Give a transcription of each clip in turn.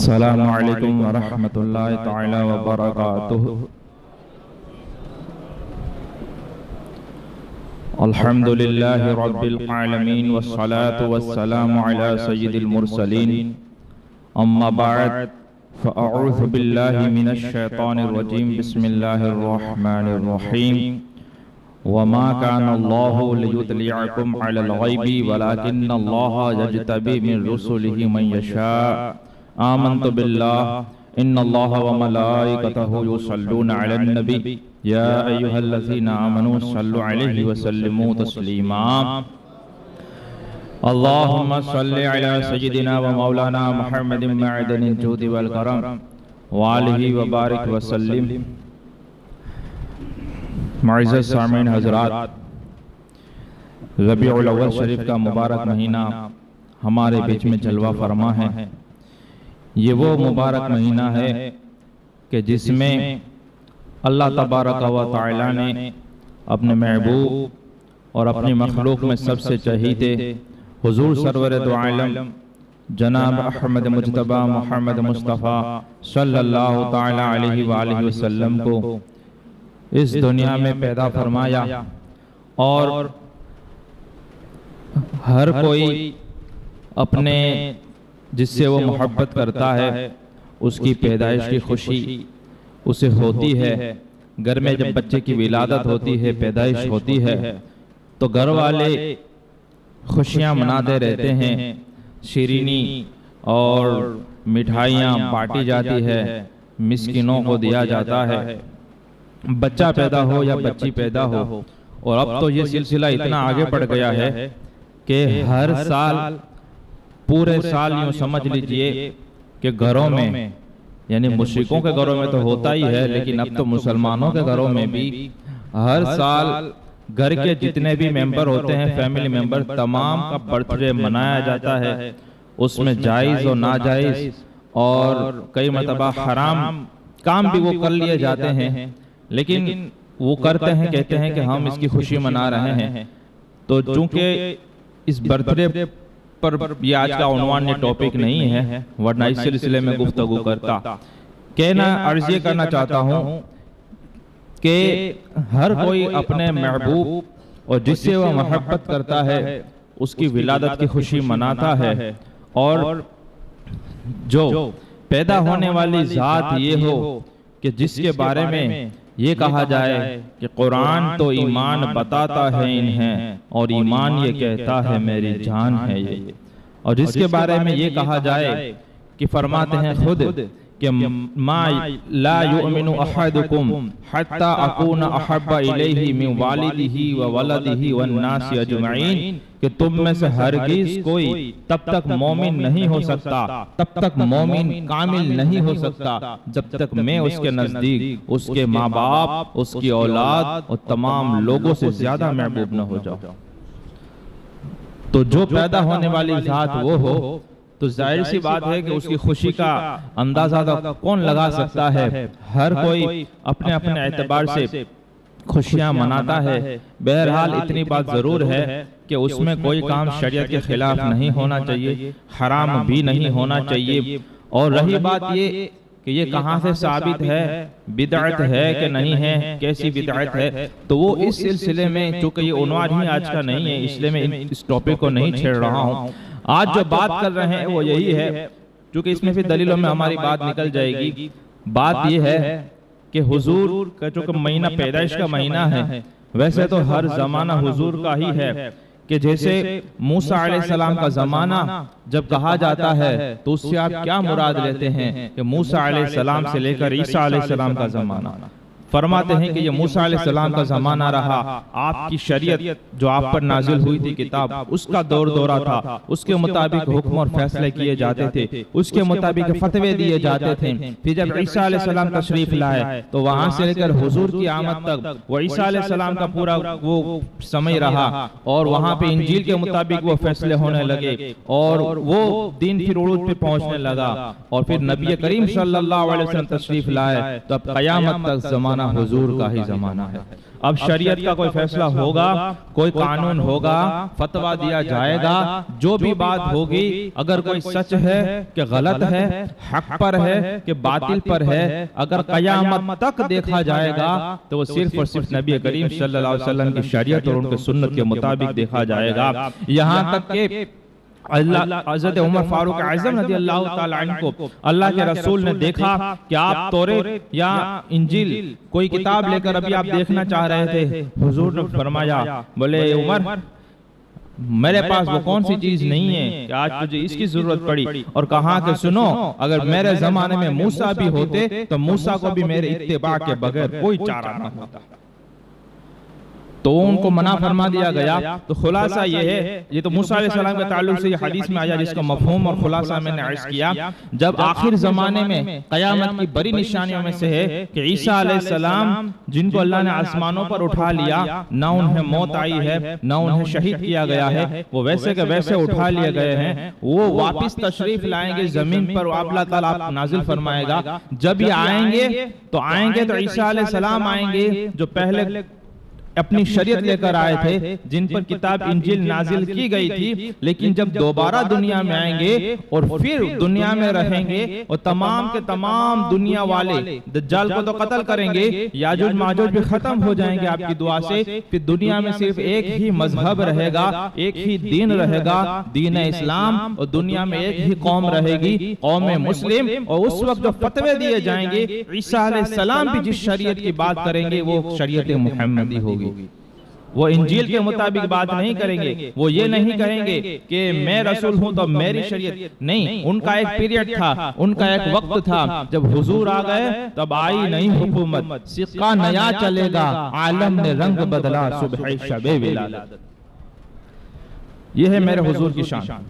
السلام علیکم ورحمۃ اللہ تعالی وبرکاتہ۔ الحمد للہ رب العالمین والصلاة والسلام علی سید المرسلین، اما بعد فاعوذ باللہ من الشیطان الرجیم، بسم اللہ الرحمن الرحیم۔ وما كان الله ليطلعكم على الغيب ولكن الله يجتبي من رسله من يشاء آمنت بالله إن الله وملائكته يصلون على النبي يا أيها الذين آمنوا صلوا عليه وسلموا تسليما اللهم صل على سيدنا ومولانا محمد معدن الجود والكرم وآله وبارك وسلم۔ معزز سامعین حضرات، ربیع الاول شریف کا مبارک مہینہ ہمارے بیچ میں جلوہ فرما ہے۔ یہ وہ مبارک مہینہ ہے کہ جس میں اللہ تبارک و تعالی نے اپنے محبوب اور اپنی مخلوق میں سب سے چہیتے حضور سرور دو عالم جناب احمد مجتبی محمد مصطفیٰ صلی اللہ تعالی علیہ وآلہ وسلم کو اس دنیا میں پیدا فرمایا، اور ہر کوئی اپنے جس سے وہ محبت کرتا ہے اس کی پیدائش کی خوشی اسے ہوتی ہے۔ گھر میں جب بچے کی ولادت ہوتی ہے، پیدائش ہوتی ہے، تو گھر والے خوشیاں مناتے رہتے ہیں، شیرینی اور مٹھائیاں بانٹی جاتی ہے، مسکینوں کو دیا جاتا ہے، بچہ پیدا ہو یا بچی پیدا ہو۔ اور اب تو یہ سلسلہ اتنا آگے بڑھ گیا ہے کہ ہر سال پورے سال یوں سمجھ لیجئے کہ گھروں میں، یعنی مشرکوں کے گھروں میں تو ہوتا ہی ہے، لیکن اب تو مسلمانوں کے گھروں میں بھی ہر سال گھر کے جتنے بھی ممبر ہوتے ہیں، فیملی ممبر، تمام کا برتھ ڈے منایا جاتا ہے۔ اس میں جائز اور ناجائز اور کئی مرتبہ حرام کام بھی وہ کر لیے جاتے ہیں، لیکن وہ کرتے ہیں، کہتے ہیں کہ ہم اس کی خوشی منا رہے ہیں۔ تو چونکہ اس برتھ ڈے پر یہ آج کا عنوان، یہ ٹاپک نہیں ہے، ورنہ اس سلسلے میں گفتگو کرتا۔ کہنا عرض یہ کرنا چاہتا ہوں کہ ہر کوئی اپنے محبوب اور جس سے وہ محبت کرتا ہے اس کی ولادت کی خوشی مناتا ہے، اور جو پیدا ہونے والی ذات یہ ہو کہ جس کے بارے میں یہ کہا جائے کہ قرآن تو ایمان بتاتا ہے انہیں، اور ایمان یہ کہتا ہے میری جان ہے یہ، اور جس کے بارے میں یہ کہا جائے کہ فرماتے ہیں خود کہ ما لا یؤمن احدکم حتی اکون احب الیہ من والدہ وولدہ والناس اجمعین، کہ تم میں سے ہرگز کوئی تب تک مومن نہیں ہو سکتا، تب تک مومن کامل نہیں ہو سکتا جب تک میں اس کے نزدیک اس کے ماں باپ، اس کی اولاد اور تمام لوگوں سے زیادہ محبوب نہ ہو جاؤ۔ تو جو پیدا ہونے والی ذات وہ ہو تو ظاہر سی بات ہے کہ اس کی خوشی کا اندازہ کون لگا سکتا ہے۔ ہر کوئی اپنے اپنے اعتبار سے خوشیاں مناتا ہے۔ بہرحال اتنی بات ضرور ہے کہ اس میں کوئی کام شریعت کے خلاف نہیں ہونا چاہیے، حرام بھی نہیں ہونا چاہیے۔ اور رہی بات یہ کہ یہ کہاں سے ثابت ہے، بدعت ہے کہ نہیں ہے، کیسی بدعت ہے، تو وہ اس سلسلے میں، چونکہ یہ عنوان ہی آج کا نہیں ہے اس لیے میں اس ٹاپک کو نہیں چھیڑ رہا ہوں۔ آج جو بات کر رہے ہیں وہ یہی ہے، چونکہ اس میں پھر دلیلوں میں ہماری بات نکل جائے گی۔ بات یہ ہے کہ حضور کا چونکہ مہینہ پیدائش کا مہینہ ہے، ویسے تو ہر زمانہ حضور کا ہی ہے، کہ جیسے موسیٰ علیہ السلام کا زمانہ جب کہا جاتا ہے تو اس سے آپ کیا مراد لیتے ہیں کہ موسیٰ علیہ السلام سے لے کر عیسیٰ علیہ السلام کا زمانہ؟ فرماتے ہیں کہ یہ موسیٰ علیہ السلام کا زمانہ رہا، آپ کی شریعت جو آپ پر نازل ہوئی تھی کتاب، اس کا دور دورہ تھا، اس کے مطابق حکم اور فیصلے کیے جاتے تھے، اس کے مطابق فتوے دیے جاتے تھے۔ پھر جب عیسیٰ علیہ السلام تشریف لائے تو وہاں سے لے کر حضور کی آمد تک وہ عیسیٰ علیہ السلام کا پورا وہ سمے رہا، اور وہاں پہ انجیل کے مطابق وہ فیصلے ہونے لگے، اور وہ دین پھر عروج پہ پہنچنے لگا، اور پھر نبی کریم صلی اللہ علیہ وسلم تشریف لائے تو اب قیامت تک زمانہ حضور کا ہی زمانہ ہے۔ اب شریعت کا کوئی فیصلہ ہوگا، کوئی قانون ہوگا، فتویٰ دیا جائے گا، جو بھی بات ہوگی اگر کوئی سچ ہے کہ غلط ہے، حق پر ہے کہ باطل پر ہے، اگر قیامت تک دیکھا جائے گا تو وہ صرف اور صرف نبی کریم صلی اللہ علیہ وسلم کی شریعت اور ان کے سنت کے مطابق دیکھا جائے گا۔ یہاں تک کہ حضرت عمر فاروق اعظم رضی اللہ تعالیٰ عنہ کو اللہ کے رسول نے دیکھا کہ آپ توریت یا انجیل کوئی کتاب لے کر ابھی آپ دیکھنا چاہ رہے تھے، حضور نے فرمایا، بولے عمر میرے پاس وہ کون سی چیز نہیں ہے کہ آج تجھے اس کی ضرورت پڑی، اور کہا کہ سنو اگر میرے زمانے میں موسیٰ بھی ہوتے تو موسیٰ کو بھی میرے اتباع کے بغیر کوئی چارہ نہ ہوتا، تو ان کو منع فرما دیا گیا۔ تو خلاصہ یہ ہے، یہ تو موسیٰ علیہ السلام کے تعلق سے یہ حدیث میں آیا جس کا مفہوم اور خلاصہ میں نے عرض کیا۔ جب آخر زمانے میں قیامت کی بڑی نشانیوں میں سے ہے کہ عیسیٰ علیہ السلام جن کو اللہ نے آسمانوں پر اٹھا لیا، نہ انہیں موت آئی ہے نہ انہیں شہید کیا گیا ہے، وہ ویسے کہ ویسے اٹھا لیے گئے ہیں، وہ واپس تشریف لائیں گے زمین پر، اللہ تعالیٰ نازل فرمائے گا۔ جب یہ آئیں گے تو عیسیٰ علیہ السلام آئیں گے جو پہلے اپنی شریعت لے کر آئے تھے، جن پر کتاب انجیل نازل کی گئی تھی، لیکن جب دوبارہ دنیا میں آئیں گے اور پھر دنیا میں رہیں گے اور تمام کے تمام دنیا والے دجال کو تو قتل کریں گے، یاجوج ماجوج بھی ختم ہو جائیں گے آپ کی دعا سے، پھر دنیا میں صرف ایک ہی مذہب رہے گا، ایک ہی دین رہے گا، دین اسلام، اور دنیا میں ایک ہی قوم رہے گی، قوم مسلم۔ اور اس وقت جو فتوے دیے جائیں گے، عیسیٰ علیہ السلام بھی جس شریعت کی بات کریں گے وہ شریعت محمدی ہوگی، وہ انجیل کے مطابق بات نہیں کریں گے، وہ یہ نہیں کہیں گے کہ میں رسول ہوں تو میری شریعت نہیں۔ ان کا ایک پیریڈ تھا، ان کا ایک وقت تھا، جب حضور آ گئے تب آئی نئی حکومت، سکہ نیا چلے گا، عالم نے رنگ بدلا صبح شب ولادت۔ یہ ہے میرے حضور کی شان۔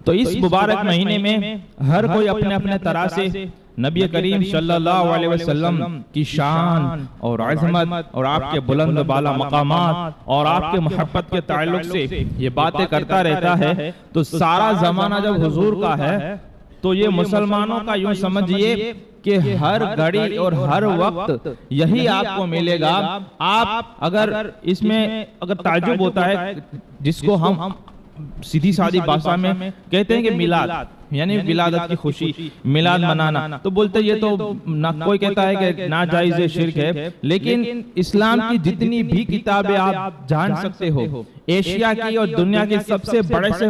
تو اس مبارک مہینے میں ہر کوئی اپنے اپنے طرح سے نبی کریم صلی اللہ علیہ وسلم کی شان اور عظمت اور آپ کے بلند بالا مقامات اور آپ کے محبت کے تعلق سے یہ باتیں کرتا رہتا ہے۔ تو سارا زمانہ جب حضور کا ہے تو یہ مسلمانوں کا یوں سمجھئے کہ ہر گھڑی اور ہر وقت یہی آپ کو ملے گا۔ آپ اگر اس میں اگر تعجب ہوتا ہے، جس کو ہم سیدھی سادی بھاشا میں کہتے ہیں کہ میلاد، یعنی ولادت کی خوشی، میلاد منانا، تو بولتے یہ تو نہ کوئی کہتا ہے کہ ناجائز شرک ہے، لیکن اسلام کی جتنی بھی کتابیں آپ جان سکتے ہو، ایشیا کی اور دنیا کی سب سے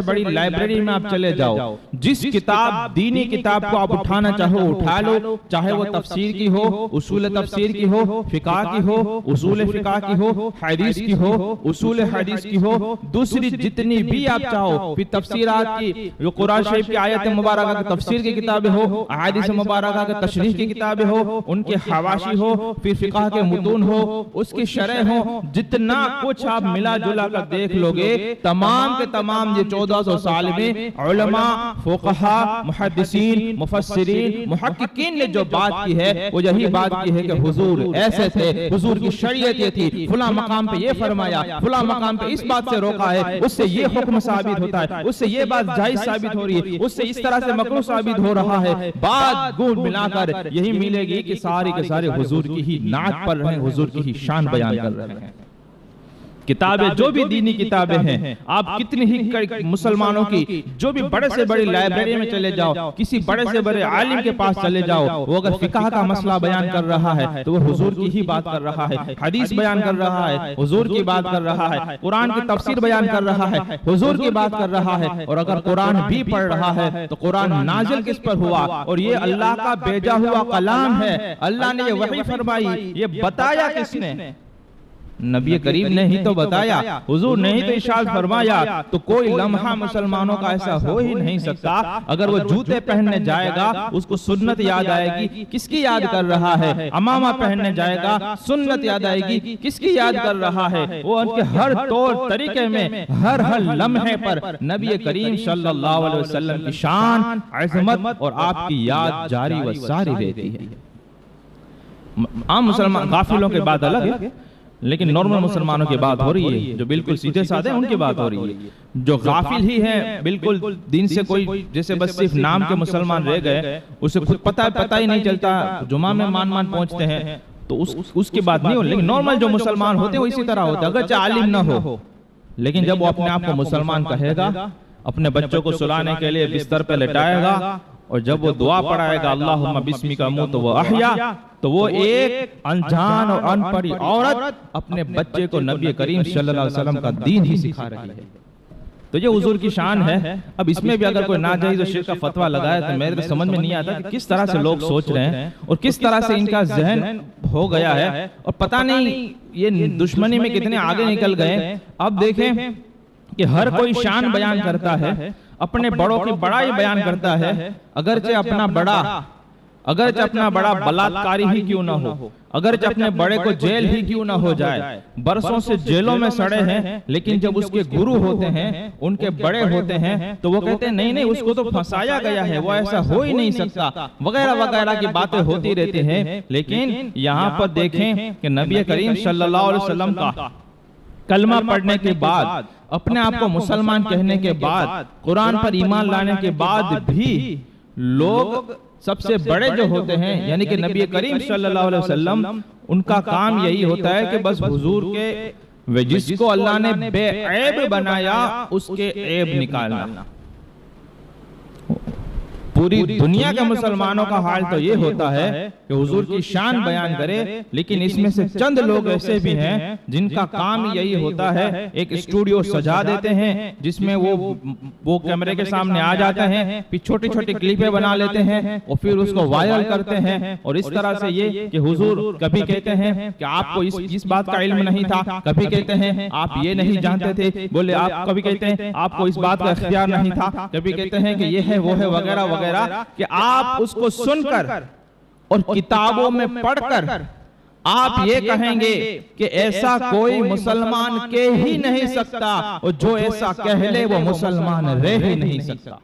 بڑی لائبریری میں آپ چلے جاؤ، جس کتاب دینی کتاب کو آپ اٹھانا چاہو اٹھا لو، چاہے وہ تفسیر کی ہو، اصول تفسیر کی ہو، فقہ کی ہو، اصول فقہ کی ہو، حدیث کی ہو، اصول حدیث کی ہو، دوسری جتنی بھی آپ چاہو، پھر تفسیرات کی، جو قرآن شریف کی آیت مبارکہ کی تفسیر کی کتابیں ہو، احادیث مبارکہ کی تشریح کی کتابیں ہو، ان کے حواشی ہو، پھر فقہ کے متون ہو، اس کی شرح ہو، جتنا کچھ آپ ملا جلا کر دیکھ لو گے، تمام کے تمام یہ 1400 سال میں علماء، فقہاء، محدثین، مفسرین، محققین نے جو بات کی ہے وہ یہی بات کی ہے کہ حضور ایسے تھے، حضور کی شریعت یہ تھی، فلاں مقام پہ یہ فرمایا، فلاں مقام پہ اس بات سے روکا ہے، اس سے یہ حکم ثابت ہوتا ہے، اس سے یہ بات جائز ثابت ہو رہی ہے، اس سے اس طرح سے مکروہ ثابت ہو رہا ہے۔ بات گون ملا کر یہی ملے گی کہ سارے کے سارے حضور کی ہی نعت پڑھ رہے ہیں، حضور کی ہی شان بیان کر رہے ہیں۔ کتابیں جو بھی دینی کتابیں ہیں، آپ کتنی ہی مسلمانوں کی جو بھی بڑے سے بڑی لائبریری میں چلے جاؤ، کسی بڑے سے بڑے عالم کے پاس چلے جاؤ، وہ اگر فقہ کا مسئلہ بیان کر رہا ہے تو وہ حضور کی ہی بات کر رہا ہے، حدیث بیان کر رہا ہے حضور کی بات کر رہا ہے، قرآن کی تفسیر بیان کر رہا ہے حضور کی بات کر رہا ہے، اور اگر قرآن بھی پڑھ رہا ہے تو قرآن نازل کس پر ہوا، اور یہ اللہ کا بھیجا ہوا کلام ہے، اللہ نے یہ وحی فرمائی، یہ بتایا کس نے؟ نبی کریم نے ہی تو بتایا، حضور نے ہی تو ارشاد فرمایا۔ تو کوئی لمحہ مسلمانوں کا ایسا ہو ہی نہیں سکتا اگر وہ جوتے پہننے جائے گا اس کو سنت یاد آئے گی، کس کی یاد کر رہا ہے؟ امامہ پہننے جائے گا سنت یاد آئے گی، کس کی یاد کر رہا ہے؟ وہ ان کے ہر طور طریقے میں ہر لمحے پر نبی کریم صلی اللہ علیہ وسلم کی شان، عظمت اور آپ کی یاد جاری و ساری رہتی ہے۔ عام مسلمان غافلوں کے بات الگ ہے، لیکن نارمل مسلمانوں کی بات ہو رہی ہے، جو بالکل سیدھے سادھے ان کی بات ہو رہی ہے۔ جو غافل ہی ہیں، بالکل دین سے کوئی جیسے بس صرف نام کے مسلمان رہ گئے، اسے خود پتہ ہی نہیں چلتا، جمعہ میں مان پہنچتے ہیں، تو اس کی بات نہیں ہو، لیکن نارمل جو مسلمان ہوتے ہیں وہ اسی طرح ہوتے ہیں، اگرچہ عالم نہ ہو، لیکن جب وہ اپنے آپ کو مسلمان کہے گا، اپنے بچوں کو سلانے کے لیے بستر پہ لٹائے گا، اور جب وہ دعا پڑھائے گا اللہم بسمک اموت و احیا، تو وہ ایک انجان اور ان پڑھی عورت اپنے بچے کو نبی کریم صلی اللہ علیہ وسلم کا دین ہی سکھا رہی ہے۔ تو یہ حضور کی شان ہے۔ اب اس میں بھی اگر کوئی ناجائز و شرک کا فتویٰ لگائے تو میرے سمجھ میں نہیں آتا کہ کس طرح سے لوگ سوچ رہے ہیں اور کس طرح سے ان کا ذہن ہو گیا ہے، اور پتہ نہیں یہ دشمنی میں کتنے آگے نکل گئے۔ اب دیکھیں کہ ہر کوئی شان بیان کرتا ہے، اپنے بڑوں کی بڑائی بیان کرتا ہے، اگرچہ اپنا بڑا بلاత్కాری ہی کیوں نہ ہو، اگرچہ اپنے بڑے کو جیل ہی کیوں نہ ہو جائے، برسوں سے جیلوں میں سڑے ہیں، لیکن جب اس کے گرو ہوتے ہیں، ان کے بڑے ہوتے ہیں، تو وہ کہتے ہیں نہیں اس کو تو پھنسایا گیا ہے، وہ ایسا ہو ہی نہیں سکتا، وغیرہ وغیرہ کی باتیں ہوتی رہتی ہیں۔ لیکن یہاں پر دیکھیں کہ نبی کریم صلی اللہ علیہ وسلم کا کلمہ پڑھنے کے بعد، اپنے آپ کو مسلمان کہنے کے بعد، قرآن پر ایمان لانے کے بعد بھی لوگ سب سے بڑے جو ہوتے ہیں یعنی کہ نبی کریم صلی اللہ علیہ وسلم، ان کا کام یہی ہوتا ہے کہ بس حضور کے جس کو اللہ نے بے عیب بنایا اس کے عیب نکالنا۔ پوری دنیا کے مسلمانوں کا حال تو یہ ہوتا ہے کہ حضور کی شان بیان کرے، لیکن اس میں سے چند لوگ ایسے بھی ہیں جن کا کام یہی ہوتا ہے، ایک اسٹوڈیو سجا دیتے ہیں جس میں وہ کیمرے کے سامنے آ جاتے ہیں، پھر چھوٹی چھوٹی کلپیں بنا لیتے ہیں اور پھر اس کو وائرل کرتے ہیں، اور اس طرح سے یہ کہ حضور کبھی کہتے ہیں کہ آپ کو اس بات کا علم نہیں تھا، کبھی کہتے ہیں آپ یہ نہیں جانتے تھے، بولے آپ کبھی کہتے ہیں آپ کو اس بات کا اختیار نہیں تھا، کبھی کہتے ہیں کہ یہ ہے وہ ہے وغیرہ وغیرہ، کہ آپ اس کو سن کر اور کتابوں میں پڑھ کر آپ یہ کہیں گے کہ ایسا کوئی مسلمان کہہ ہی نہیں سکتا، اور جو ایسا کہہ لے وہ مسلمان رہ ہی نہیں سکتا۔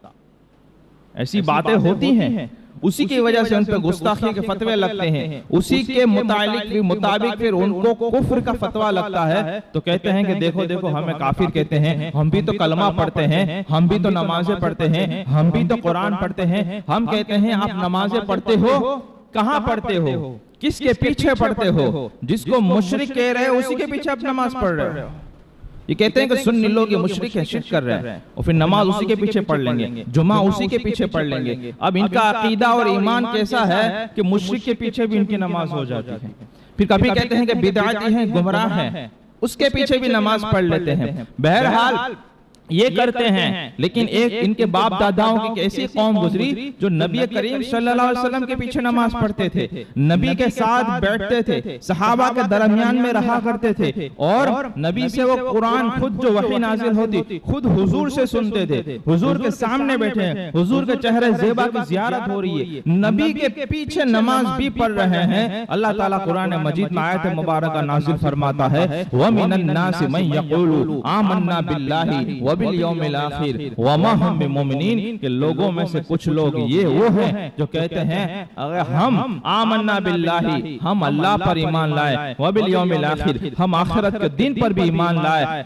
ایسی باتیں ہوتی ہیں، اسی کی وجہ سے ان پہ گستاخی کے فتوے لگتے ہیں، اسی کے مطابق پھر ان کو کفر کا فتویٰ لگتا ہے، تو کہتے ہیں کہ دیکھو ہمیں کافر کہتے ہیں، ہم بھی تو کلمہ پڑھتے ہیں، ہم بھی تو نمازیں پڑھتے ہیں، ہم بھی تو قرآن پڑھتے ہیں۔ ہم کہتے ہیں آپ نمازیں پڑھتے ہو، کہاں پڑھتے ہو، کس کے پیچھے پڑھتے ہو؟ جس کو مشرک کہہ رہے ہو اسی کے پیچھے آپ نماز پڑھ رہے ہو۔ یہ کہتے ہیں کہ سنی لوگ یہ مشرک ہیں، شرک کر رہے ہیں، اور پھر نماز اسی کے پیچھے پڑھ لیں گے، جمعہ اسی کے پیچھے پڑھ لیں گے۔ اب ان کا عقیدہ اور ایمان کیسا ہے کہ مشرک کے پیچھے بھی ان کی نماز ہو جاتی ہے۔ پھر کبھی کہتے ہیں کہ بدعتی ہیں، گمراہ ہیں، اس کے پیچھے بھی نماز پڑھ لیتے ہیں۔ بہرحال یہ کرتے ہیں، لیکن ایک ان کے باپ داداؤں کی ایسی قوم گزری جو نبی کریم صلی اللہ علیہ وسلم کے پیچھے نماز پڑھتے تھے، نبی کے ساتھ بیٹھتے تھے، صحابہ کے درمیان میں رہا کرتے تھے، اور نبی سے وہ قرآن خود جو وحی نازل ہوتی خود حضور سے سنتے تھے، حضور کے سامنے بیٹھے ہیں، حضور کے چہرے زیبا کی زیارت ہو رہی ہے، نبی کے پیچھے نماز بھی پڑھ رہے ہیں۔ اللہ تعالیٰ قرآن مجید میں آیت مبارکہ نازل فرماتا ہے وَمِنَ النَّاسِ مَن يَقُولُ آمَنَّا بِاللَّهِ وبالیوم الآخر وما ہم بمؤمنین، کہ لوگوں میں سے کچھ لوگ یہ وہ ہیں جو کہتے ہیں اگر ہم آمنا باللہ، ہم اللہ پر ایمان لائے، وبالیوم الآخر، ہم آخرت کے دن پر بھی ایمان لائے،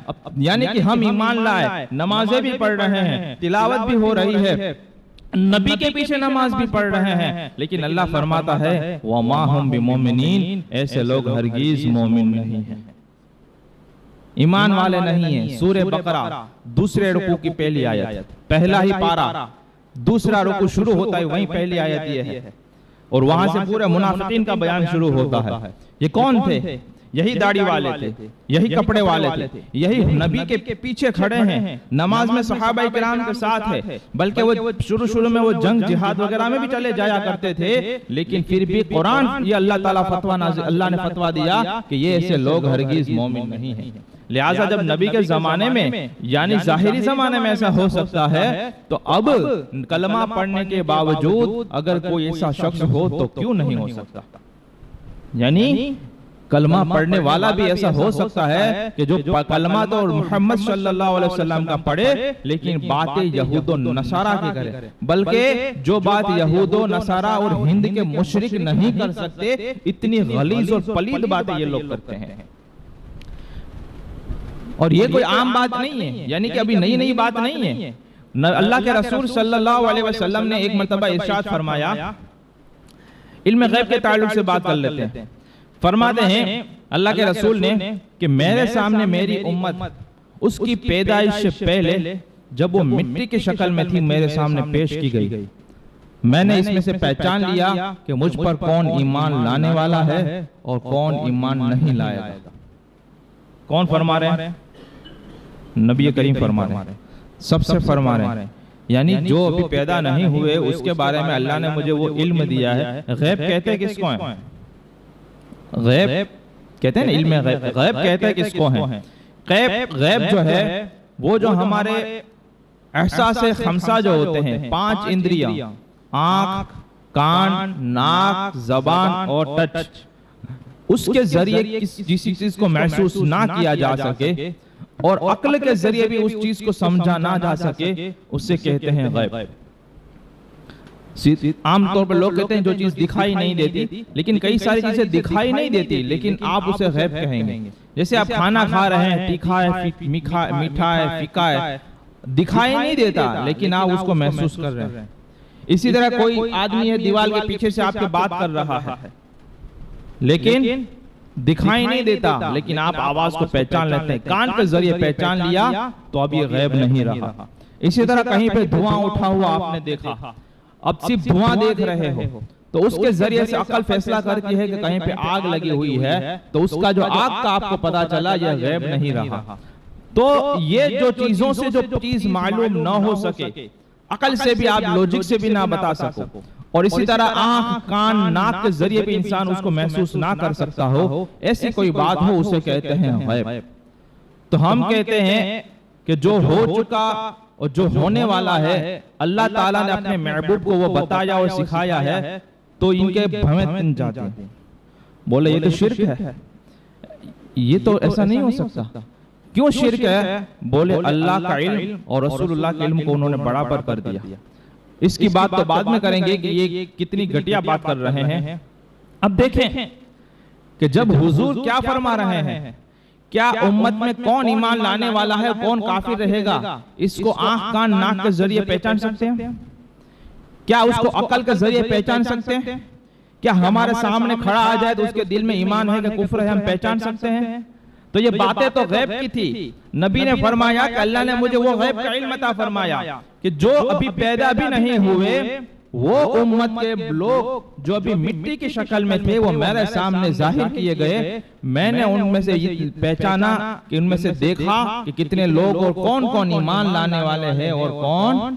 یعنی کہ ہم ایمان لائے، نمازیں بھی پڑھ رہے ہیں، تلاوت بھی ہو رہی ہے، نبی کے پیچھے نماز بھی پڑھ رہے ہیں، لیکن اللہ فرماتا ہے وما ہم بمؤمنین، ایسے لوگ ہرگز مومن نہیں ہیں، ایمان والے نہیں ہیں۔ سورہ بقرہ دوسرے رکوع کی پہلی آیت، پہلا ہی پارہ، دوسرا رکوع شروع ہوتا ہے وہیں پہلی آیت یہ ہے، اور وہاں سے پورے منافقین کا بیان شروع ہوتا ہے۔ یہ کون تھے؟ یہی داڑھی والے تھے، یہی کپڑے والے تھے، یہی نبی کے پیچھے کھڑے ہیں، نماز میں صحابہ کرام کے ساتھ ہے، بلکہ وہ شروع میں وہ جنگ جہاد وغیرہ میں بھی چلے جایا کرتے تھے، لیکن پھر بھی قرآن یہ اللہ تعالیٰ اللہ نے فتویٰ دیا کہ یہ ایسے لوگ ہرگز مومن نہیں ہیں۔ لہٰذا جب نبی کے زمانے میں یعنی ظاہری زمانے میں ایسا ہو سکتا ہے، تو اب کلمہ پڑھنے کے باوجود اگر کوئی ایسا شخص ہو تو کیوں نہیں ہو سکتا؟ یعنی کلمہ پڑھنے والا بھی ایسا ہو سکتا ہے کہ جو کلمہ تو محمد صلی اللہ علیہ وسلم کا پڑھے، لیکن باتیں یہود و نصارہ کی کرے، بلکہ جو بات یہود و نصارہ اور ہند کے مشرک نہیں کر سکتے، اتنی غلیظ اور پلید باتیں یہ لوگ کرتے ہیں۔ اور یہ کوئی عام بات نہیں ہے، یعنی کہ ابھی نئی بات نہیں ہے۔ اللہ کے رسول صلی اللہ علیہ وسلم نے ایک مرتبہ ارشاد فرمایا، علم غیب کے تعلق سے بات کر لیتے ہیں، فرماتے ہیں اللہ کے رسول نے کہ میرے سامنے میری امت اس کی پیدائش سے پہلے جب وہ مٹی کی شکل میں تھی میرے سامنے پیش کی گئی، میں نے اس میں سے پہچان لیا کہ مجھ پر کون ایمان لانے والا ہے اور کون ایمان نہیں لائے گا۔ کون فرما رہے ہیں؟ نبی کریم فرما رہے ہیں، سب سے فرما رہے ہیں، یعنی جو ابھی پیدا نہیں ہوئے اس کے بارے میں اللہ نے مجھے وہ علم دیا ہے۔ غیب کہتے ہیں کس کو ہیں؟ غیب کہتے ہیں نا، علم غیب، غیب کہتے ہیں کس کو ہیں؟ غیب جو ہے وہ جو ہمارے احساس خمسہ جو ہوتے ہیں، 5 اندریاں، آنکھ، کان، ناک، زبان اور ٹچ، اس کے ذریعے کسی چیز کو محسوس نہ کیا جا سکے اور عقل کے ذریعے بھی اس چیز کو سمجھا نہ جا سکے، اسے کہتے ہیں غیب۔ عام طور پر لوگ کہتے ہیں جو چیز دکھائی نہیں دیتی، لیکن کئی ساری چیزیں دکھائی نہیں دیتی لیکن آپ اسے غیب کہیں گے۔ جیسے آپ کھانا کھا رہے ہیں، تیکھا ہے، میٹھا ہے، پھیکا ہے، دکھائی نہیں دیتا لیکن آپ اس کو محسوس کر رہے ہیں۔ اسی طرح کوئی آدمی ہے دیوار کے پیچھے سے آپ کے بات کر رہا ہے لیکن دکھائی نہیں دیتا لیکن آپ آواز کو پہچان لیتے ہیں، کان کے ذریعے پہچان لیا تو اب یہ غیب نہیں رہا۔ اسی طرح کہیں پہ دھواں اٹھا ہوا آپ نے دیکھا، اب صرف دھواں دیکھ رہے ہو تو اس کے ذریعے سے عقل فیصلہ کرتی ہے کہ کہیں پہ آگ لگی ہوئی ہے تو اس کا جو آگ کا آپ کو پتا چلا یہ غیب نہیں رہا۔ تو یہ جو چیزوں سے جو چیز معلوم نہ ہو سکے، عقل سے بھی آپ لوجک سے بھی نہ بتا سکو، اور اسی طرح آنکھ، کان، ناک کے ذریعے بھی انسان اس کو محسوس نہ کر سکتا ہو، ایسی کوئی بات ہو اسے کہتے ہیں غیب۔ تو ہم کہتے ہیں کہ جو ہو چکا اور جو ہونے والا ہے اللہ تعالیٰ نے اپنے محبوب کو وہ بتایا اور سکھایا ہے تو ان کے بھویں تن جاتے ہیں۔ بولے یہ تو شرک ہے، یہ تو ایسا نہیں ہو سکتا۔ کیوں شرک ہے؟ بولے اللہ کا علم اور رسول اللہ کے علم کو انہوں نے برابر کر دیا۔ اس کی بات تو بعد میں کریں گے کہ یہ کتنی گھٹیا بات کر رہے ہیں۔ اب دیکھیں کہ جب حضور کیا فرما رہے ہیں، کیا امت میں کون ایمان لانے والا ہے، کون کافر رہے گا، اس کو آنکھ، کان، ناک کے ذریعے پہچان سکتے ہیں؟ کیا اس کو عقل کے ذریعے پہچان سکتے ہیں؟ کیا ہمارے سامنے کھڑا آ جائے تو اس کے دل میں ایمان ہے کہ کفر ہے ہم پہچان سکتے ہیں؟ تو یہ باتیں تو غیب کی تھی۔ نبی نے فرمایا کہ اللہ نے مجھے وہ غیب کا علم عطا فرمایا کہ جو ابھی پیدا بھی نہیں ہوئے وہ امت کے لوگ جو ابھی مٹی کی شکل میں تھے وہ میرے سامنے ظاہر کیے گئے، میں نے ان میں سے یہ پہچانا کہ ان میں سے دیکھا کہ کتنے لوگ اور کون کون ایمان لانے والے ہیں اور کون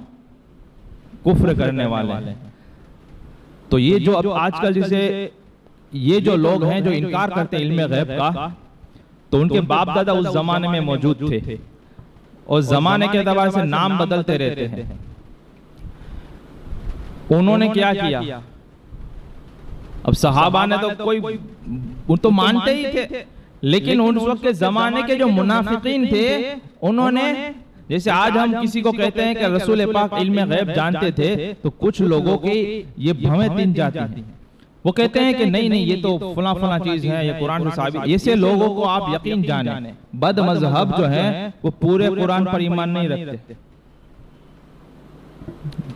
کفر کرنے والے ہیں۔ تو یہ جو اب آج کل جسے یہ جو لوگ ہیں جو انکار کرتے ہیں علم غیب کا، تو ان کے باپ دادا اس زمانے میں موجود تھے اور زمانے کے اعتبار سے نام بدلتے رہتے ہیں۔ انہوں نے کیا کیا؟ اب صحابہ نے تو کوئی وہ تو مانتے ہی تھے، لیکن ان وقت کے زمانے کے جو منافقین تھے انہوں نے، جیسے آج ہم کسی کو کہتے ہیں کہ رسول پاک علم غیب جانتے تھے تو کچھ لوگوں کی یہ بھویں تن جاتی ہیں، وہ کہتے ہیں کہ نہیں یہ تو فلاں فلاں چیز ہے، یہ قرآن سے ثابت۔ ایسے لوگوں کو آپ یقین جانیں، بد مذہب جو ہیں وہ پورے قرآن پر ایمان نہیں رکھتے۔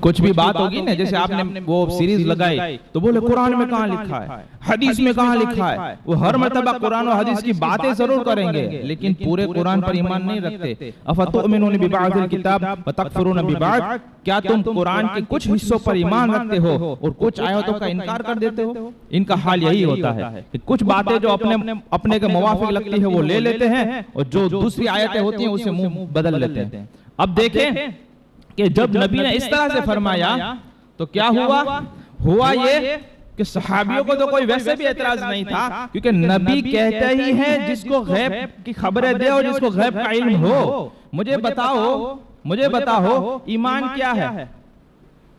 کچھ بھی بات ہوگی نا، جیسے آپ نے وہ سیریز لگائی تو بولے قرآن میں کہاں لکھا ہے، حدیث میں کہاں لکھا ہے، وہ ہر مرتبہ قرآن و حدیث کی باتیں ضرور کریں گے لیکن پورے قرآن پر ایمان نہیں رکھتے۔ افتؤمنون ببعض الکتاب وتکفرون ببعض، کیا تم قرآن کے کچھ حصوں پر ایمان رکھتے ہو اور کچھ آیتوں کا انکار کر دیتے ہو؟ ان کا حال یہی ہوتا ہے کہ کچھ باتیں جو اپنے کے موافق لگتی ہے وہ لے لیتے ہیں اور جو دوسری آیتیں ہوتی ہیں اسے منہ بدل لیتے ہیں۔ اب دیکھیں کہ جب نبی نے اس طرح سے فرمایا تو کیا ہوا یہ کہ صحابیوں کو تو کوئی ویسے بھی اعتراض نہیں تھا، کیونکہ نبی کہتے ہی ہیں جس کو غیب کی خبریں دے اور جس کو غیب کا علم ہو، مجھے بتاؤ ایمان کیا ہے۔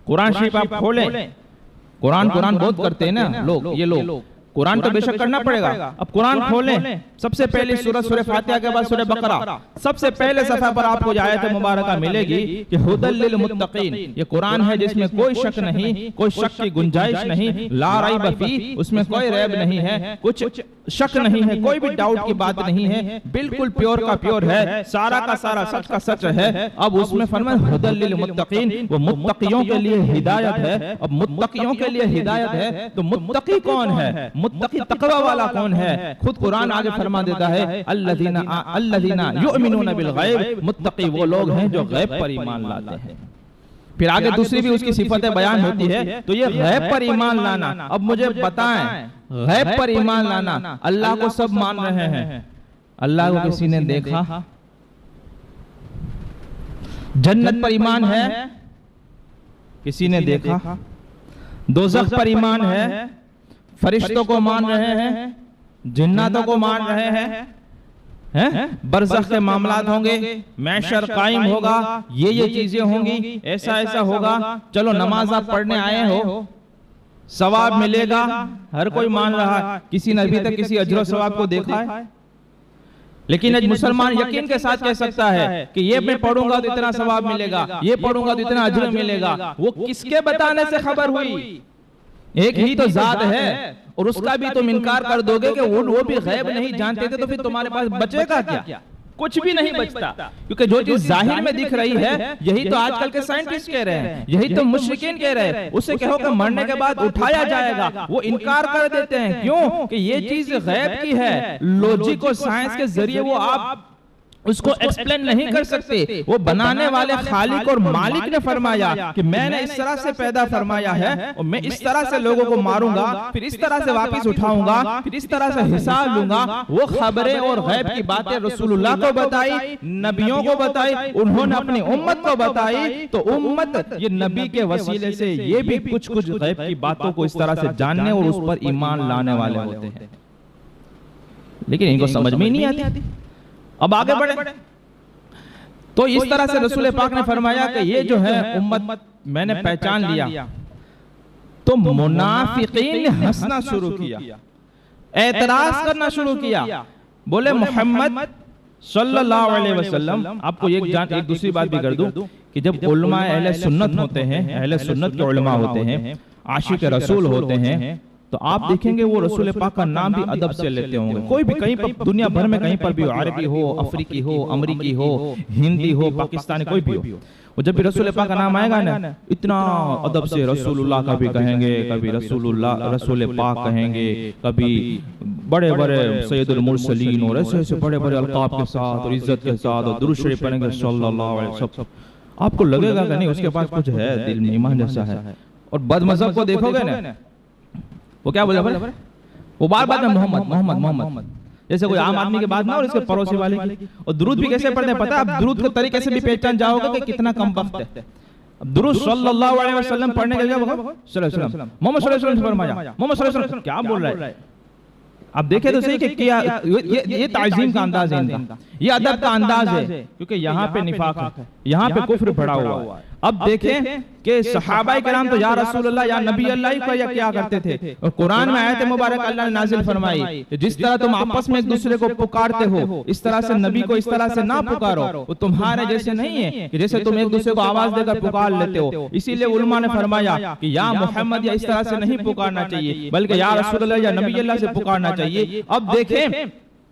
قرآن شریف آپ کھولیں، قرآن بہت کرتے ہیں نا لوگ، یہ لوگ قرآن تو بے شک کرنا پڑے گا۔ اب قرآن کھولیں، سب سے پہلی سورہ فاتحہ کے بعد سورہ بقرہ، سب سے پہلے صفحہ پر آپ کو آیت مبارکہ ملے گی کہ ھدی للمتقین، یہ قرآن ہے جس میں کوئی شک نہیں، کوئی شک کی گنجائش نہیں، لا ریب فیہ، اس میں کوئی ریب نہیں ہے، کچھ شک نہیں ہے، کوئی بھی ڈاؤٹ کی بات نہیں ہے، بالکل پیور کا پیور ہے، سارا کا سارا سچ کا سچ ہے۔ اب اس میں فرمایا ھدی للمتقین، وہ متقیوں کے لیے ہدایت ہے۔ اب متقیوں کے لیے ہدایت ہے تو متقی کون ہے؟ متقی تقوی والا کون ہے؟ خود قرآن آگے فرما دیتا ہے الذین یؤمنون بالغیب، متقی وہ لوگ ہیں جو غیب پر ایمان لاتے ہیں۔ پھر آگے دوسری بھی اس کی صفتیں بیان ہوتی ہے۔ تو یہ غیب پر ایمان لانا، اب مجھے بتائیں غیب پر ایمان لانا، اللہ کو سب مان رہے ہیں، اللہ کو کسی نے دیکھا؟ جنت پر ایمان ہے، کسی نے دیکھا؟ دوزخ پر ایمان ہے، فرشتوں کو مان رہے ہیں، جناتوں کو مان رہے ہیں، برزخ کے معاملات ہوں گے، محشر قائم ہوگا، یہ چیزیں ہوں گی، ایسا ہوگا، چلو نماز آپ پڑھنے آئے ہو، ثواب ملے گا، ہر کوئی مان رہا ہے، کسی نے ابھی تک کسی اجر و ثواب کو دیکھا ہے؟ لیکن ایک مسلمان یقین کے ساتھ کہہ سکتا ہے کہ یہ میں پڑھوں گا تو اتنا ثواب ملے گا، یہ پڑھوں گا تو اتنا اجر ملے گا۔ وہ کس کے بتانے سے خبر ہوئی؟ ایک ہی تو ذات ہے، اور اس کا بھی تم انکار کر دو گے کہ وہ بھی غیب نہیں جانتے تھے، تو پھر تمہارے پاس بچے گا کیا؟ کچھ بھی نہیں بچتا، کیونکہ جو چیز ظاہر میں دکھ رہی ہے یہی تو آج کل کے سائنٹسٹ کہہ رہے ہیں، یہی تو مشرکین کہہ رہے ہیں۔ اس سے کہو کہ مرنے کے بعد اٹھایا جائے گا، وہ انکار کر دیتے ہیں۔ کیوں؟ کہ یہ چیز غیب کی ہے، لوجک اور سائنس کے ذریعے وہ آپ اس کو ایکسپلین نہیں کر سکتے۔ وہ بنانے والے خالق اور مالک نے فرمایا کہ میں نے اس طرح سے پیدا فرمایا ہے، اور میں اس طرح سے لوگوں کو ماروں گا، پھر اس طرح سے واپس اٹھاؤں گا، پھر اس طرح سے حساب لوں گا۔ وہ خبریں اور غیب کی باتیں رسول اللہ کو بتائی، نبیوں کو بتائی، انہوں نے اپنی امت کو بتائی، تو امت یہ نبی کے وسیلے سے یہ بھی کچھ غیب کی باتوں کو اس طرح سے جاننے اور اس پر ایمان لانے والے ہوتے ہیں، لیکن ان کو سمجھ میں ہی نہیں آتی۔ اب آگے بڑھیں تو اس طرح سے رسول پاک نے فرمایا کہ یہ جو ہے امت میں نے پہچان لیا، تو منافقین نے ہنسنا شروع کیا، اعتراض کرنا شروع کیا، بولے محمد صلی اللہ علیہ وسلم۔ آپ کو ایک دوسری بات بھی کر دوں کہ جب علماء اہل سنت ہوتے ہیں، اہل سنت کے علماء ہوتے ہیں، عاشق رسول ہوتے ہیں، تو آپ دیکھیں گے وہ رسول پاک کا نام بھی ادب سے لیتے ہوں گے۔ کوئی بھی کہیں پر دنیا بھر میں کہیں پر بھی ہو، عربی ہو، افریقی ہو، امریکی ہو، ہندی ہو، پاکستانی، کوئی بھی ہو، وہ جب بھی رسول پاک کا نام آئے گا نا، اتنا ادب سے رسول اللہ کا بھی کہیں گے، کبھی رسول پاک کہیں گے، کبھی بڑے بڑے سید المرسلین اور ایسے بڑے بڑے القاب کے ساتھ اور عزت کے ساتھ، اور درود شریف پڑھیں گے صلی اللہ علیہ وسلم۔ آپ کو لگے گا کہ نہیں اس کے پاس کچھ ہے، دل میں ایمان جیسا ہے۔ اور بد مذہب کو دیکھو گے نا، وہ کیا بولے؟ وہ بار بار میں محمد، جیسے کوئی عام آدمی کے بات نہ اور اس کے پڑوسی والے کی۔ اور درود بھی کیسے پڑھتے ہیں پتہ ہے؟ آپ درود کے طریقے سے بھی پہچان جاؤ گے کہ کتنا کم وقت ہے۔ اب درود صلی اللہ علیہ وسلم پڑھنے کے لیے صلی اللہ علیہ وسلم، محمد صلی اللہ علیہ وسلم فرمایا، محمد صلی اللہ علیہ وسلم کیا بول رہا ہے؟ اب دیکھیں تو صحیح کہ یہ تعظیم کا انداز ہے ان کا، یہ ادب کا انداز ہے، کیونکہ یہاں پہ نفاق ہے، یہاں پہ کفر بڑھا ہوا ہے۔ اب دیکھیں کہ صحابہ کرام تو یا رسول اللہ یا نبی اللہ کو کیا کرتے تھے، اور قرآن میں آیت مبارک اللہ نے نازل فرمائی کہ جس طرح تم آپس میں ایک دوسرے کو پکارتے ہو، اس طرح سے نبی کو اس طرح سے نہ پکارو، وہ تمہارے جیسے نہیں ہے کہ جیسے تم ایک دوسرے کو آواز دے کر پکار لیتے ہو۔ اسی لیے علماء نے فرمایا کہ یا محمد یا اس طرح سے نہیں پکارنا چاہیے، بلکہ یا رسول اللہ یا نبی اللہ سے پکارنا چاہیے۔ اب دیکھیں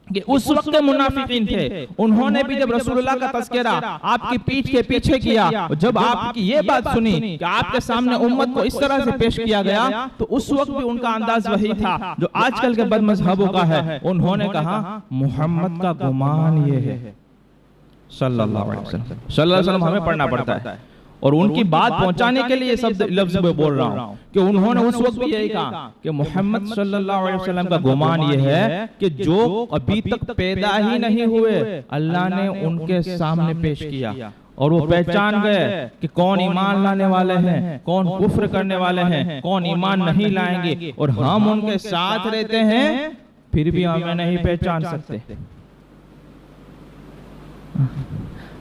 کہ اس وقت منافقین تھے، انہوں نے بھی جب رسول اللہ کا تذکرہ آپ کی پیٹھ کے پیچھے کیا، جب آپ کی یہ بات سنی کہ آپ کے سامنے امت کو اس طرح سے پیش کیا گیا، تو اس وقت بھی ان کا انداز وہی تھا جو آج کل کے بد مذہبوں کا ہے۔ انہوں نے کہا محمد کا گمان یہ ہے صلی اللہ علیہ وسلم، صلی اللہ علیہ وسلم ہمیں پڑھنا پڑتا ہے، اور ان کی بات پہنچانے کے لیے سب لفظ میں بول رہا ہوں کہ انہوں نے اس وقت بھی یہی کہا کہ محمد صلی اللہ علیہ وسلم کا گمان یہ ہے کہ جو ابھی تک پیدا ہی نہیں ہوئے اللہ نے ان کے سامنے پیش کیا، اور وہ پہچان گئے کہ کون ایمان لانے والے ہیں، کون کفر کرنے والے ہیں، کون ایمان نہیں لائیں گے، اور ہم ان کے ساتھ رہتے ہیں پھر بھی ہمیں نہیں پہچان سکتے۔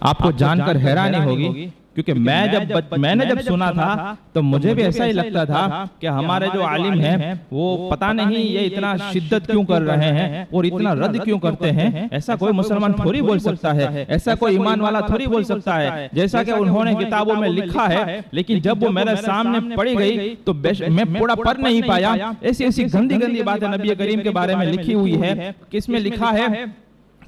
آپ کو جان کر حیرانی ہوگی، کیونکہ میں نے جب سنا تھا تو مجھے بھی ایسا ہی لگتا تھا کہ ہمارے جو عالم ہیں وہ پتہ نہیں یہ اتنا شدت کیوں کر رہے ہیں اور اتنا رد کیوں کرتے ہیں۔ ایسا کوئی مسلمان تھوڑی بول سکتا ہے، ایسا کوئی ایمان والا تھوڑی بول سکتا ہے، جیسا کہ انہوں نے کتابوں میں لکھا ہے، لیکن جب وہ میرے سامنے پڑھی گئی تو میں پورا پڑھ نہیں پایا۔ ایسی گندی باتیں نبی کریم کے بارے میں لکھی ہوئی ہے کہ اس میں لکھا ہے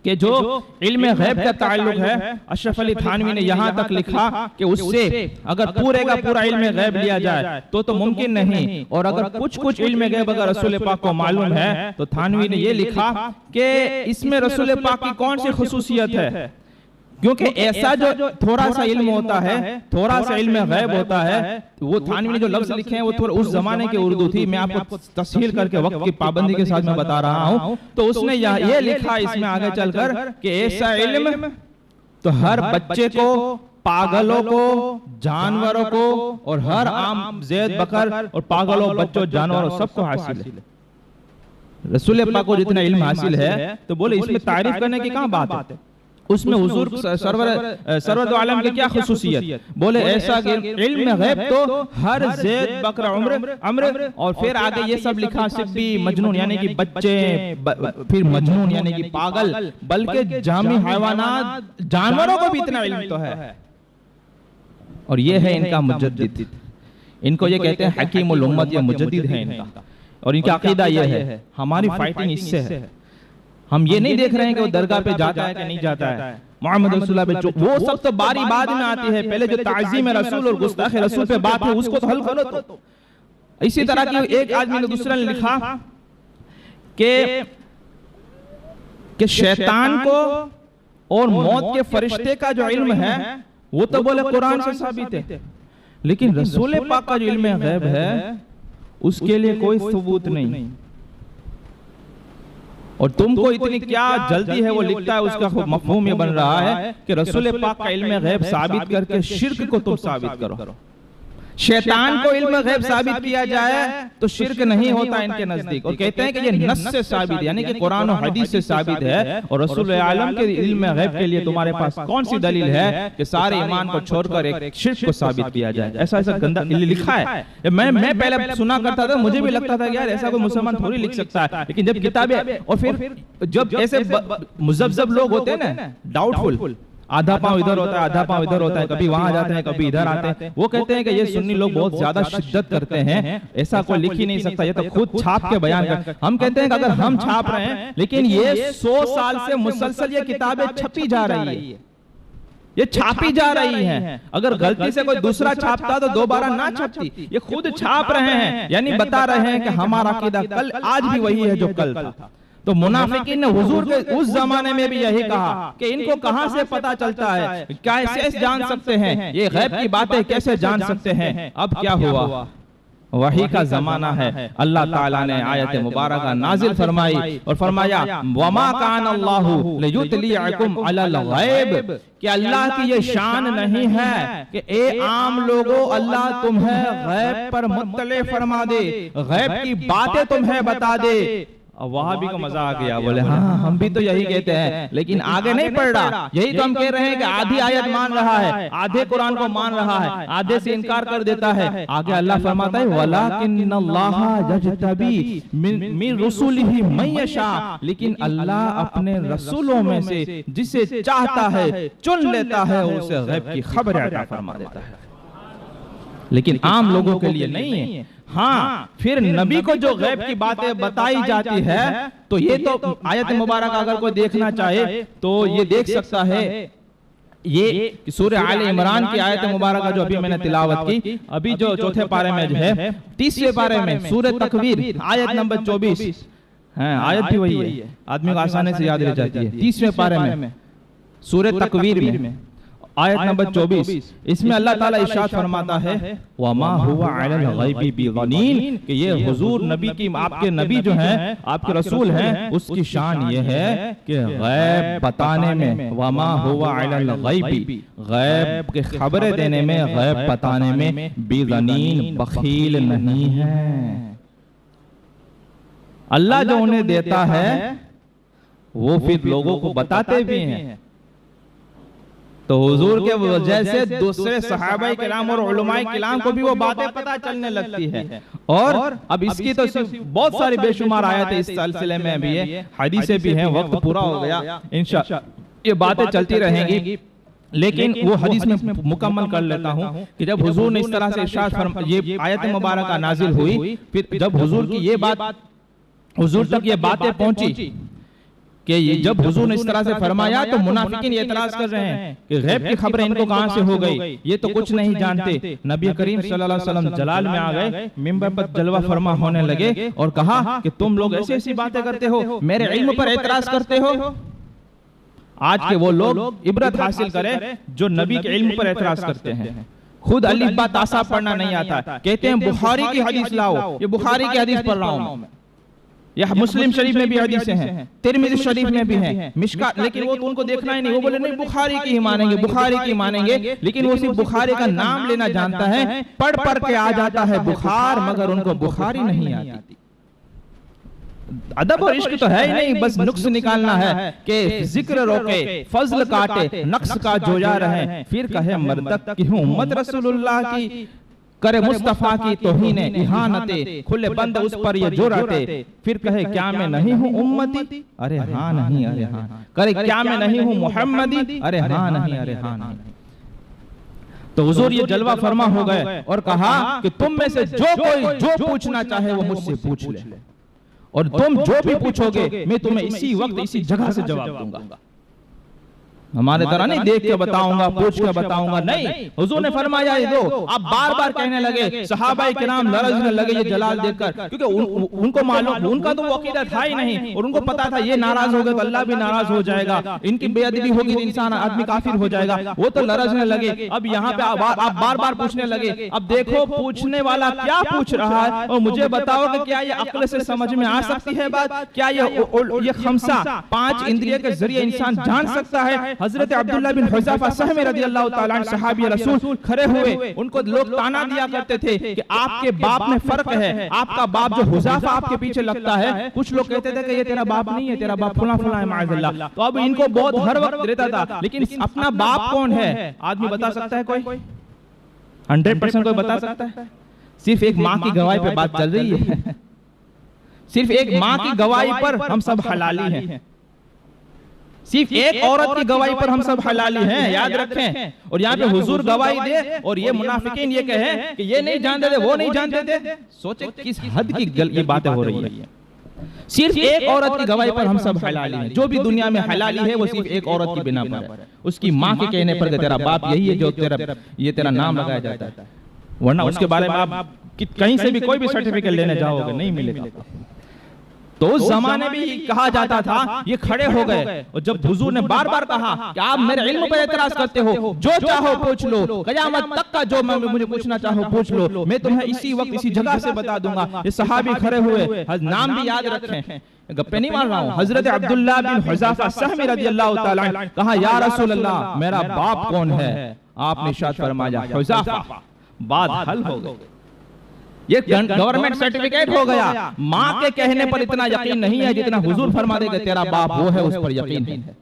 کہ جو علم غیب کا تعلق ہے، اشرف علی تھانوی نے یہاں تک لکھا کہ اس سے اگر پورے کا پورا علم غیب لیا جائے تو ممکن نہیں، اور اگر کچھ علم غیب اگر رسول پاک کو معلوم ہے تو تھانوی نے یہ لکھا کہ اس میں رسول پاک کی کون سی خصوصیت ہے، کیونکہ ایسا جو تھوڑا سا علم ہوتا ہے، تھوڑا سا علم غیب ہوتا ہے، وہ تھانوی نے جو لفظ لکھے ہیں وہ تھوڑا اس زمانے کی اردو تھی، میں آپ کو تفصیل کر کے وقت کی پابندی کے ساتھ میں بتا رہا ہوں، تو اس نے یہ لکھا اس میں آگے چل کر کہ ایسا علم تو ہر بچے کو، پاگلوں کو، جانوروں کو، اور ہر عام زید بکر اور پاگلوں، بچوں، جانوروں سب کو حاصل ہے۔ رسول پاک کو جتنا علم حاصل ہے تو بولے اس میں تعریف کرنے کی کہاں بات ہے، اس میں حضور سرور دو عالم کی کیا خصوصیت، بولے ایسا علم غیب تو ہر زید بکر عمر، اور پھر آگے یہ سب لکھا سبی مجنون یعنی کہ بچے، پھر مجنون یعنی کہ پاگل، بلکہ جامع حیوانات، جانوروں کو بھی اتنا علم تو ہے۔ اور یہ ہے ان کا مجدد، ان کو یہ کہتے ہیں حکیم الامت یا مجدد ہے ان کا، اور ان کا عقیدہ یہ ہے۔ ہماری فائٹنگ اس سے ہے، ہم یہ نہیں دیکھ رہے ہیں کہ وہ درگاہ پہ جاتا ہے کہ نہیں جاتا ہے، محمد رسول اللہ پہ وہ سب تو باری بعد میں آتی ہے، پہلے جو تعظیم رسول اور گستاخ رسول پہ بات ہے اس کو تو حل کرو۔ تو اسی طرح کی ایک آدمی نے دوسرے نے لکھا کہ شیطان کو اور موت کے فرشتے کا جو علم ہے وہ تو بولے قرآن سے ثابت ہے، لیکن رسول پاک کا جو علم غیب ہے اس کے لیے کوئی ثبوت نہیں، اور تم کو اتنی کیا جلدی ہے، وہ لکھتا ہے اس کا مفہوم یہ بن رہا ہے کہ رسول پاک کا علم غیب ثابت کر کے شرک کو تم ثابت کرو۔ شیطان کو علم غیب ثابت کیا جائے تو شرک نہیں ہوتا ان کے نزدیک، اور کہتے ہیں کہ یہ نص سے ثابت یعنی کہ قرآن و حدیث سے ثابت ہے، اور رسول عالم کے علم غیب کے لیے تمہارے پاس کون سی دلیل ہے کہ سارے ایمان کو چھوڑ کر ایک شرک کو ثابت کیا جائے؟ ایسا گندہ لکھا ہے۔ میں پہلے سنا کرتا تھا، مجھے بھی لگتا تھا کہ یار ایسا کوئی مسلمان تھوڑی لکھ سکتا ہے، لیکن جب کتابیں اور پھر جب ایسے مذبذب لوگ ہوتے ہیں نا، ڈاؤٹ فل، آدھا پاؤں ادھر ہوتا ہے، آدھا پاؤں ادھر ہوتا ہے، کبھی وہاں جاتے ہیں کبھی ادھر آتے ہیں، وہ کہتے ہیں کہ یہ سنی لوگ بہت زیادہ شدت کرتے ہیں، ایسا کوئی لکھ ہی نہیں سکتا، یہ تو خود چھاپ کے بیان کر۔ ہم کہتے ہیں کہ اگر ہم چھاپ رہے ہیں، لیکن یہ 100 سال سے مسلسل یہ کتابیں چھپی جا رہی ہیں، یہ چھاپی جا رہی ہیں، اگر غلطی سے کوئی دوسرا چھاپتا تو دوبارہ نہ چھپتی، یہ خود چھاپ رہے ہیں، یعنی بتا رہے ہیں کہ ہمارا عقیدہ کل آج بھی وہی ہے جو کل تھا۔ تو منافقین نے حضور کے اس زمانے میں بھی یہی کہا کہ ان کو کہاں سے پتا چلتا ہے، کیسے جان سکتے ہیں، یہ غیب کی باتیں کیسے جان سکتے ہیں؟ اب کیا ہوا؟ وحی کا زمانہ ہے، اللہ تعالیٰ نے آیت مبارکہ نازل فرمائی اور فرمایا وَمَا كَانَ اللَّهُ لِيُطْلِعَكُمْ عَلَى الْغَيْبِ، کہ اللہ کی یہ شان نہیں ہے کہ اے عام لوگوں اللہ تمہیں غیب پر مطلع فرما دے، غیب کی باتیں تمہیں بتا دے۔ وہاں بھی کو مزہ آ گیا، بولے ہاں ہم بھی تو یہی کہتے ہیں، لیکن آگے نہیں پڑھ رہا، یہی تو ہم کہہ رہے ہیں کہ آدھی آیت مان رہا ہے، آدھے قرآن کو مان رہا ہے، آدھے سے انکار کر دیتا ہے۔ آگے اللہ فرماتا ہے وَلَكِنَّ اللَّهَ يَجْتَبِي مِن رُسُولِهِ مَن يَشَاءُ، لیکن اللہ اپنے رسولوں میں سے جسے چاہتا ہے چن لیتا ہے اور اسے غیب کی خبر عطا فرما دیتا ہے، لیکن عام لوگوں کے لیے نہیں ہے۔ ہاں پھر نبی کو جو غیب کی باتیں بتائی جاتی ہے تو یہ تو آیت مبارکہ اگر کوئی دیکھنا چاہے تو یہ دیکھ سکتا ہے، یہ سورہ آل عمران کی آیت مبارکہ جو ابھی میں نے تلاوت کی، ابھی جو چوتھے پارے میں جو ہے 30ویں پارے میں سورہ تکویر آیت نمبر 24، آیت بھی وہی ہے، آدمی کو آسانی سے یاد رہ جاتی ہے، 30ویں پارے میں سورہ تکویر میں آیت نمبر 24، اس میں اللہ تعالیٰ ارشاد فرماتا ہے وَمَا هُوَ عَلَى الْغَيْبِ بِضَنِينٍ، کہ یہ حضور نبی کی، آپ کے نبی جو ہیں، آپ کے رسول ہیں، اس کی شان یہ ہے کہ غیب بتانے میں، وَمَا هُوَ عَلَى الْغَيْبِ، غیب کے خبریں دینے میں، غیب بتانے میں بِضَنِينٍ، بخیل نہیں ہے۔ اللہ جو انہیں دیتا ہے وہ پھر لوگوں کو بتاتے بھی ہیں، تو حضور کے وجہ سے دوسرے صحابہ کرام اور علماء کرام کو بھی وہ باتیں پتہ چلنے لگتی ہے۔ اور اب اس کی تو بہت ساری بے شمار آیتیں اس سلسلے میں بھی ہے، حدیثیں بھی ہیں، وقت پورا ہو گیا، انشاءاللہ یہ باتیں چلتی رہیں گی، لیکن وہ حدیث میں مکمل کر لیتا ہوں کہ جب حضور نے اس طرح سے ارشاد فرمایا، یہ آیت مبارکہ نازل ہوئی، پھر جب حضور کی یہ بات، حضور تک یہ باتیں پہنچی کہ جب حضور نے اس طرح سے فرمایا تو منافقین اعتراض کر رہے ہیں کہ غیب کی خبریں ان کو کہاں سے ہو گئی، یہ تو کچھ نہیں جانتے۔ نبی کریم صلی اللہ علیہ وسلم جلال میں آ گئے، منبر پر جلوہ فرما ہونے لگے اور کہا کہ تم لوگ ایسی ایسی باتیں کرتے ہو، میرے علم پر اعتراض کرتے ہو۔ آج کے وہ لوگ عبرت حاصل کریں جو نبی کے علم پر اعتراض کرتے ہیں۔ خود الف با تا سا پڑھنا نہیں آتا، کہتے ہیں بخاری کی حدیث لاؤ، یہ بخاری کی حدیث پڑھ رہا ہوں میں، یہ مسلم شریف میں بھی حدیثیں ہیں، ترمذی شریف میں بھی ہیں، مشکات، لیکن وہ تو ان کو دیکھنا ہی نہیں، وہ بولے نہیں بخاری کی ہی مانیں گے، بخاری کی مانیں گے، لیکن وہ صرف بخاری کا نام لینا جانتا ہے، پڑھ پڑھ کے آ جاتا ہے بخار، مگر ان کو بخاری نہیں آتی۔ ادب اور عشق تو ہے ہی نہیں، بس نقص نکالنا ہے کہ ذکر روکے، فضل کاٹے، نقص کا جویا رہے، پھر کہے مردک کی ہوں امت رسول اللہ کی، کرے مصطفیٰ کی توہین اہانتیں، کھلے بند اس پر یہ جرأتیں، پھر کہے کیا میں نہیں ہوں امتی، ارے ہاں نہیں ارے ہاں، کرے کیا میں نہیں ہوں محمدی، ارے ہاں نہیں ارے ہاں نہیں۔ تو حضور یہ جلوہ فرما ہو گئے اور کہا کہ تم میں سے جو کوئی جو پوچھنا چاہے وہ مجھ سے پوچھ لے، اور تم جو بھی پوچھو گے میں تمہیں اسی وقت اسی جگہ سے جواب دوں گا۔ ہمارے طرح نہیں دیکھ کے بتاؤں گا، پوچھ کے بتاؤں گا، نہیں، حضور نے فرمایا یہ دو۔ آپ بار بار کہنے لگے، صحابہ کرام لرزنے لگے یہ جلال دیکھ کر، کیونکہ ان کو معلوم، ان کا تو وہ عقیدہ تھا ہی نہیں، اور ان کو پتا تھا یہ ناراض ہو گئے تو اللہ بھی ناراض ہو جائے گا، ان کی بے ادبی ہوگی تو انسان آدمی کافر ہو جائے گا، وہ تو لرزنے لگے۔ اب یہاں پہ آپ بار بار پوچھنے لگے، اب دیکھو پوچھنے والا کیا پوچھ رہا ہے، اور مجھے بتاؤ کہ کیا یہ عقل سے سمجھ میں آ سکتی ہے بات، کیا یہ خمسہ 5 اندریہ کے ذریعے انسان جان سکتا ہے۔ حضرت عبداللہ بن حذیفہ سہمی رضی اللہ تعالیٰ عنہ صحابی رسول کھڑے ہوئے، ان کو لوگ تانا دیا کرتے تھے کہ آپ کے باپ میں فرق ہے، آپ کا باپ جو حذیفہ آپ کے پیچھے لگتا ہے، کچھ لوگ کہتے تھے کہ یہ تیرا باپ نہیں ہے، تیرا باپ فلاں فلاں ہے معاذ اللہ۔ تو اب ان کو بہت ہر وقت رہتا تھا، لیکن اپنا باپ کون ہے آدمی بتا سکتا ہے؟ کوئی 100% کوئی بتا سکتا ہے؟ صرف ایک ماں کی گواہی پہ بات چل رہی ہے، صرف ایک ماں کی گواہی پر ہم سب حلالی ہیں، صرف ایک عورت کی گواہی پر ہم سب حلالی ہیں، یاد رکھیں۔ اور یہاں پہ حضور گواہی دے اور یہ منافقین یہ کہیں کہ یہ نہیں جانتے تھے، وہ نہیں جانتے تھے، سوچیں کس حد کی یہ باتیں ہو رہی ہیں۔ صرف ایک عورت کی گواہی پر ہم سب حلالی ہیں، جو بھی دنیا میں حلالی ہے وہ صرف ایک عورت کی بنا پر ہے، اس کی ماں کے کہنے پر کہ تیرا باپ یہی ہے جو یہ تیرا نام لگایا جاتا ہے، ورنہ اس کے بارے میں آپ کہیں سے بھی کوئی بھی سرٹیفکیٹ لینے جاؤ گے نہیں ملے گا۔ تو اس زمانے بھی کہا جاتا تھا، یہ کھڑے ہو گئے، اور جب حضور نے بار بار کہا کہ آپ میرے علم پر اعتراض کرتے ہو، جو چاہو پوچھ لو، قیامت تک کا جو مجھے پوچھنا چاہو پوچھ لو، میں تمہیں اسی وقت اسی جگہ سے بتا دوں گا۔ یہ صحابی کھڑے ہوئے، نام بھی یاد رکھیں، گپے نہیں مار رہا ہوں، حضرت عبداللہ بن حذیفہ سہمی رضی اللہ تعالیٰ عنہ کہا یا رسول اللہ میرا باپ کون ہے؟ آپ نے ارشاد فرمایا حذیفہ، بات حل ہو گئی، یہ گورنمنٹ سرٹیفکیٹ ہو گیا۔ ماں کے کہنے پر اتنا یقین نہیں ہے جتنا حضور فرما دے کہ تیرا باپ وہ ہے، اس پر یقین ہے۔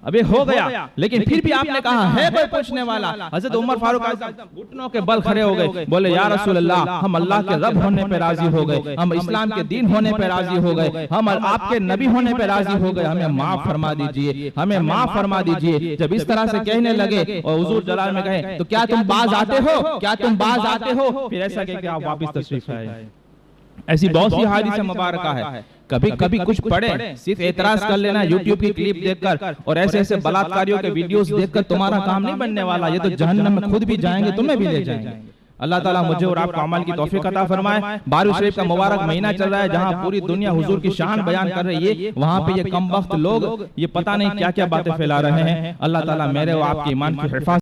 ابھی ہو گیا، لیکن پھر بھی آپ نے کہا ہے کوئی پوچھنے والا؟ حضرت عمر فاروق گھٹنوں کے بل کھڑے ہو گئے، بولے یا رسول اللہ ہم اللہ کے رب ہونے پہ راضی ہو گئے، ہم اسلام کے دین ہونے پہ راضی ہو گئے، ہم آپ کے نبی ہونے پہ راضی ہو گئے، ہمیں معاف فرما دیجئے، ہمیں معاف فرما دیجئے۔ جب اس طرح سے کہنے لگے اور حضور جلال میں کہیں تو کیا تم باز آتے ہو، کیا تم باز آتے ہو؟ پھر ایسا کہ آپ واپس تشریف لائے۔ ایسی بہت سی حدیث مبارکہ ہے، کبھی کبھی کچھ پڑھیں، صرف اعتراض کر لینا یوٹیوب کی کلپ دیکھ کر اور ایسے ایسے بلاکاریوں کے ویڈیوز دیکھ کر تمہارا کام نہیں بننے والا، یہ تو جہنم میں خود بھی جائیں گے، تمہیں بھی لے جائیں گے۔ اللہ تعالیٰ مجھے اور آپ کو عمل کی توفیق عطا فرمائے۔ بارہ شریف کا مبارک مہینہ چل رہا ہے جہاں پوری دنیا حضور کی شان بیان کر رہی ہے، وہاں پہ یہ کم وقت لوگ یہ پتہ نہیں کیا کیا باتیں پھیلا رہے ہیں۔ اللہ تعالیٰ میرے اور آپ کے ایمان کی حفاظت